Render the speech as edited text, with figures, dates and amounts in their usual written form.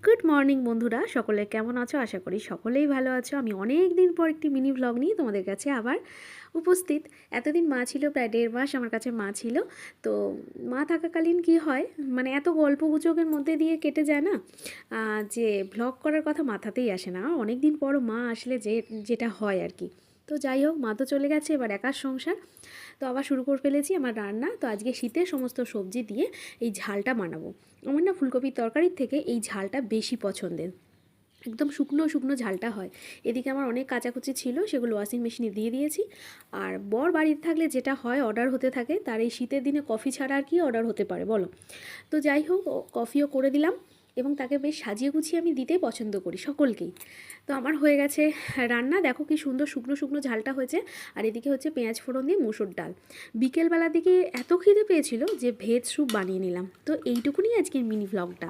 Good morning বন্ধুরা, সকলে কেমন আছো? আশা করি সকলেই ভালো আছো। আমি অনেক দিন পর একটি মিনি ভ্লগ নিয়ে তোমাদের কাছে আবার উপস্থিত। এতদিন মা ছিল, প্রায় 1.5 মাস আমার কাছে মা ছিল। তো মা থাকাকালীন কি হয়, মানে এত গল্প গুজবের মধ্যে দিয়ে কেটে যায় না, যে ভ্লগ করার কথা মাথাতেই আসে না। অনেক দিন পরও মা আসলে যেটা হয় আর কি। তো যাই হোক, মা তো চলে গেছে, এবার একার সংসার। তো আবার শুরু করে ফেলেছি আমার রান্না। তো আজকে শীতের সমস্ত সবজি দিয়ে এই ঝালটা বানাবো। আমার না ফুলকপির তরকারির থেকে এই ঝালটা বেশি পছন্দের। একদম শুকনো শুকনো ঝালটা হয়। এদিকে আমার অনেক কাচাকুচি ছিল, সেগুলো ওয়াশিং মেশিনে দিয়ে দিয়েছি। আর বর বাড়িতে থাকলে যেটা হয়, অর্ডার হতে থাকে। তার এই শীতের দিনে কফি ছাড়া আর কি অর্ডার হতে পারে বলো? তো যাই হোক, কফিও করে দিলাম এবং তাকে বেশ সাজিয়ে গুছিয়ে আমি দিতেই পছন্দ করি সকলকেই। তো আমার হয়ে গেছে রান্না। দেখো কি সুন্দর শুকনো শুকনো ঝালটা হয়েছে। আর এদিকে হচ্ছে পেঁয়াজ ফোড়ন দিয়ে মুসুর ডাল। বিকেলবেলার দিকে এত খিদে পেয়েছিল যে ভেজ স্যুপ বানিয়ে নিলাম। তো এইটুকুনি আজকের মিনি ভ্লগটা।